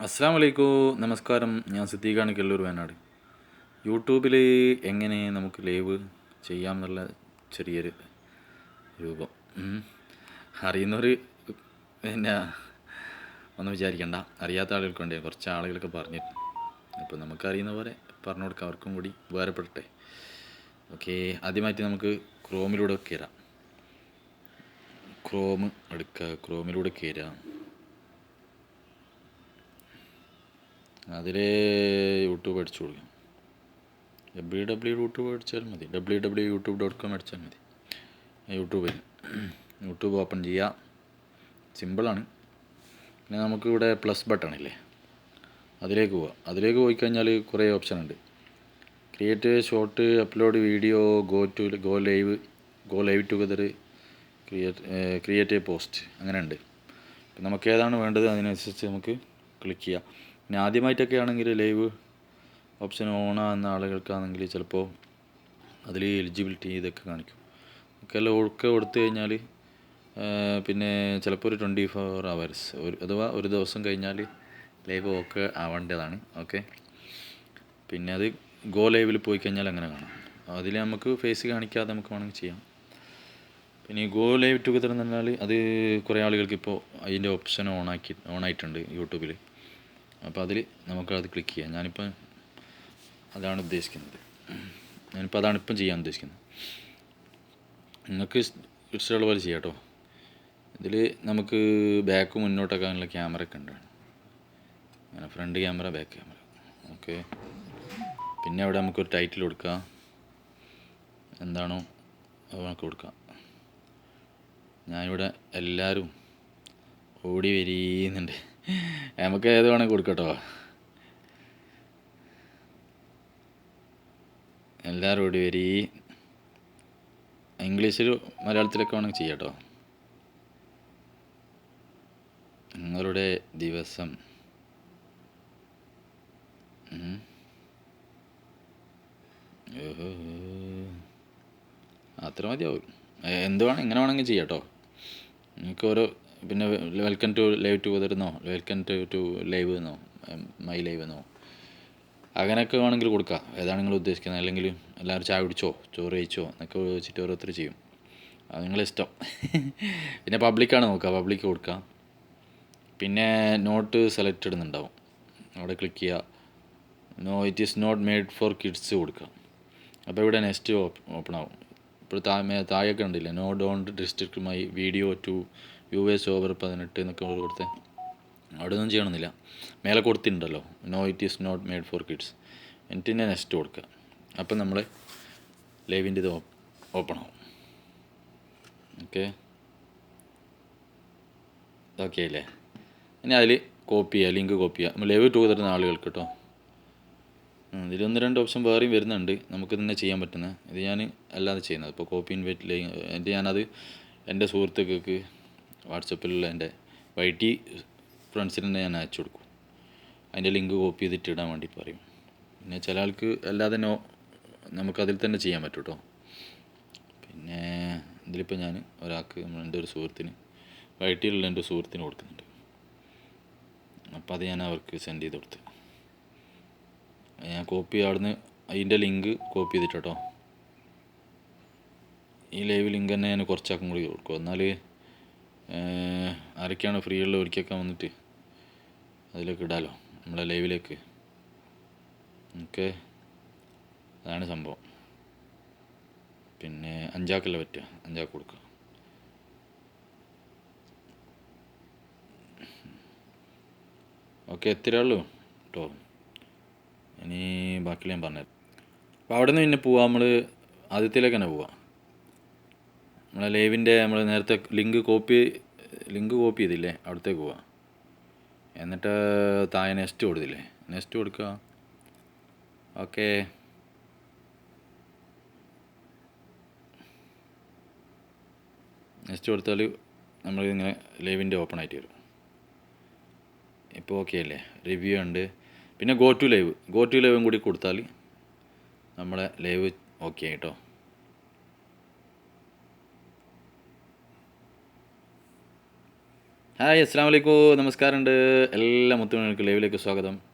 അസ്സാം വലൈക്കും, നമസ്കാരം. ഞാൻ സിദ്ദീഖാണ്, കല്ലൂർ വയനാട്. യൂട്യൂബിൽ എങ്ങനെ നമുക്ക് ലൈവ് ചെയ്യാം എന്നുള്ള ചെറിയൊരു രൂപം. അറിയുന്നവർ പിന്നെ ഒന്നും വിചാരിക്കണ്ട, അറിയാത്ത ആളുകൾക്ക് വേണ്ടി കുറച്ച് ആളുകളൊക്കെ പറഞ്ഞിട്ടുണ്ട്. അപ്പോൾ നമുക്കറിയുന്ന പോലെ പറഞ്ഞു കൊടുക്കാം, അവർക്കും കൂടി ഉപകാരപ്പെടട്ടെ. ഓക്കെ, ആദ്യമായിട്ട് നമുക്ക് ക്രോമിലൂടെ കയറാം. ക്രോം എടുക്കുക, ക്രോമിലൂടെ കയറാം. അതിൽ യൂട്യൂബ് അടിച്ചു കൊടുക്കാം. യൂട്യൂബ് അടിച്ചാൽ മതി, www.youtube.com അടിച്ചാൽ മതി. യൂട്യൂബ് ഓപ്പൺ ചെയ്യുക, സിമ്പിളാണ്. പിന്നെ നമുക്കിവിടെ പ്ലസ് ബട്ടൺ ഇല്ലേ, അതിലേക്ക് പോവുക. അതിലേക്ക് പോയി കഴിഞ്ഞാൽ കുറേ ഓപ്ഷൻ ഉണ്ട്. Create short, upload video, go live together, create A post, അങ്ങനെ ഉണ്ട്. അപ്പം നമുക്ക് ഏതാണ് വേണ്ടത് അതിനനുസരിച്ച് നമുക്ക് ക്ലിക്ക് ചെയ്യാം. പിന്നെ ആദ്യമായിട്ടൊക്കെ ആണെങ്കിൽ ലൈവ് ഓപ്ഷൻ ഓണാകുന്ന ആളുകൾക്കാണെങ്കിൽ ചിലപ്പോൾ അതിൽ എലിജിബിലിറ്റി ഇതൊക്കെ കാണിക്കും. ഒക്കെ കൊടുത്തു കഴിഞ്ഞാൽ പിന്നെ ചിലപ്പോൾ ഒരു 24 hours അഥവാ ഒരു ദിവസം കഴിഞ്ഞാൽ ലൈവ് ഓക്കെ ആവേണ്ടതാണ്. ഓക്കെ, പിന്നെ അത് ഗോ ലൈവിൽ പോയി കഴിഞ്ഞാൽ അങ്ങനെ കാണാം. അതിൽ നമുക്ക് ഫേസ് കാണിക്കാതെ നമുക്ക് വേണമെങ്കിൽ ചെയ്യാം. പിന്നെ ഈ ഗോ ലൈവ് ടുഗദർ എന്ന് പറഞ്ഞാൽ അത് കുറേ ആളുകൾക്ക് ഇപ്പോൾ അതിൻ്റെ ഓപ്ഷൻ ഓണായിട്ടുണ്ട് യൂട്യൂബിൽ. അപ്പോൾ അതിൽ നമുക്കത് ക്ലിക്ക് ചെയ്യാം. ഞാനിപ്പോൾ അതാണ് ഉദ്ദേശിക്കുന്നത്. അതാണ് ഇപ്പം ചെയ്യാൻ ഉദ്ദേശിക്കുന്നത്. നിങ്ങൾക്ക് ഇഷ്ടമുള്ള പോലെ ചെയ്യാം കേട്ടോ. ഇതിൽ നമുക്ക് ബാക്ക് മുന്നോട്ടാക്കാനുള്ള ക്യാമറ ഒക്കെ ഉണ്ട്. അങ്ങനെ front camera, back camera. Okay, പിന്നെ അവിടെ നമുക്കൊരു ടൈറ്റിൽ കൊടുക്കാം. എന്താണോ അത് നമുക്ക് കൊടുക്കാം. ഞാനിവിടെ എല്ലാവരും ഓടി വരീന്നുണ്ട്, നമുക്ക് ഏത് വേണമെങ്കിൽ കൊടുക്കാം കേട്ടോ. എല്ലാവരും ഓടി വരീ. ഇംഗ്ലീഷിൽ മലയാളത്തിലൊക്കെ വേണമെങ്കിൽ ചെയ്യാം കേട്ടോ. നിങ്ങളുടെ ദിവസം അത്ര മതിയാവും. എന്ത് വേണം, ഇങ്ങനെ വേണമെങ്കിൽ ചെയ്യാം കേട്ടോ. നിങ്ങൾക്ക് ഓരോ പിന്നെ welcome to live together welcome to live എന്നോ മൈ ലൈവ് എന്നോ അങ്ങനെയൊക്കെ വേണമെങ്കിൽ കൊടുക്കാം. ഏതാണ് നിങ്ങൾ ഉദ്ദേശിക്കുന്നത്. അല്ലെങ്കിൽ എല്ലാവരും ചായ കുടിച്ചോ, ചോറ് കഴിച്ചോ എന്നൊക്കെ വെച്ചിട്ട് ഓരോരുത്തർ ചെയ്യും. അത് നിങ്ങളിഷ്ടം. പിന്നെ പബ്ലിക്കാണ് നോക്കുക, പബ്ലിക്ക് കൊടുക്കാം. പിന്നെ നോട്ട് സെലക്റ്റഡ് എന്നുണ്ടാവും, അവിടെ ക്ലിക്ക് ചെയ്യുക. No, it is not made for kids കൊടുക്കുക. അപ്പോൾ ഇവിടെ നെക്സ്റ്റ് ഓപ്പൺ ആവും. ഇപ്പോൾ താഴെയൊക്കെ ഉണ്ടില്ലേ, no don't restrict my video to viewers over 18 എന്നൊക്കെ കൊടുത്തേ. അവിടെ ഒന്നും ചെയ്യണമെന്നില്ല, മേലെ കൊടുത്തിട്ടുണ്ടല്ലോ no it is not made for kids. എന്നിട്ട് തന്നെ നെക്സ്റ്റ് കൊടുക്കുക. അപ്പം നമ്മൾ ലൈവിൻ്റെ ഇത് ഓപ്പൺ ആവും. ഓക്കെ, ഓക്കെ അല്ലേ. ഇനി അതിൽ കോപ്പി ചെയ്യുക, ലിങ്ക് കോപ്പി ചെയ്യുക. ലൈവ് ടുഗദർ ആളുകൾക്ക് കേട്ടോ. ഇതിൽ 1-2 ഓപ്ഷൻ വേറെയും വരുന്നുണ്ട് നമുക്ക് തന്നെ ചെയ്യാൻ പറ്റുന്നത്. ഇത് ഞാൻ അല്ലാതെ ചെയ്യുന്നത്. ഇപ്പോൾ കോപ്പി ഇൻവൈറ്റ് എന്നിട്ട് ഞാനത് എൻ്റെ സുഹൃത്തുക്കൾക്ക് വാട്സപ്പിലുള്ള എൻ്റെ വൈറ്റി ഫ്രണ്ട്സിന് തന്നെ ഞാൻ അയച്ചു കൊടുക്കും. അതിൻ്റെ ലിങ്ക് കോപ്പി ചെയ്തിട്ട് ഇടാൻ വേണ്ടി പറയും. പിന്നെ ചില ആൾക്ക് അല്ലാതെ നമുക്കതിൽ തന്നെ ചെയ്യാൻ പറ്റും കേട്ടോ. പിന്നെ ഇതിലിപ്പോൾ ഞാൻ ഒരാൾക്ക് എൻ്റെ ഒരു സുഹൃത്തിന്, വൈറ്റിയിലുള്ള എൻ്റെ സുഹൃത്തിന് കൊടുക്കുന്നുണ്ട്. അപ്പോൾ അത് ഞാൻ അവർക്ക് സെൻഡ് ചെയ്ത് കൊടുത്ത് ഞാൻ കോപ്പി അവിടുന്ന് അതിൻ്റെ ലിങ്ക് കോപ്പി ചെയ്തിട്ട് കേട്ടോ. ഈ ലൈവ് ലിങ്ക് തന്നെ ഞാൻ കുറച്ചാക്കും കൂടി കൊടുക്കും. എന്നാൽ ആരൊക്കെയാണ് ഫ്രീ ഉള്ള ഒരിക്കൊക്കെ വന്നിട്ട് അതിലേക്ക് ഇടാമല്ലോ നമ്മളെ ലൈവിലേക്ക്. ഓക്കെ, അതാണ് സംഭവം. പിന്നെ 5 പറ്റുക, 5 കൊടുക്കുക. ഓക്കെ, എത്ര ഉള്ളൂ കേട്ടോ. ഇനി ബാക്കി ഞാൻ പറഞ്ഞത്. അപ്പോൾ അവിടെ നിന്ന് പിന്നെ പോവാം, നമ്മൾ ആദ്യത്തിലേക്ക് തന്നെ പോവാം. നമ്മളെ ലൈവിൻ്റെ നമ്മൾ നേരത്തെ ലിങ്ക് കോപ്പി ചെയ്തില്ലേ, അവിടത്തേക്ക് പോവാം. എന്നിട്ട് താഴെ നെക്സ്റ്റ് കൊടുത്തില്ലേ, നെക്സ്റ്റ് കൊടുക്കുക. ഓക്കെ, നെക്സ്റ്റ് കൊടുത്താൽ നമ്മളിങ്ങനെ ലൈവിൻ്റെ ഓപ്പൺ ആയിട്ട് വരും. ഇപ്പോൾ ഓക്കെ അല്ലേ, റിവ്യൂ ഉണ്ട്. പിന്നെ ഗോ ടു ലൈവും കൂടി കൊടുത്താൽ നമ്മളെ ലൈവ് ഓക്കെ ആയിട്ടോ. ഹായ് അസ്സാം വലൈക്കും, നമസ്കാരമുണ്ട്. എല്ലാ മുത്തുമണികൾക്ക് ലൈവിലേക്ക് സ്വാഗതം.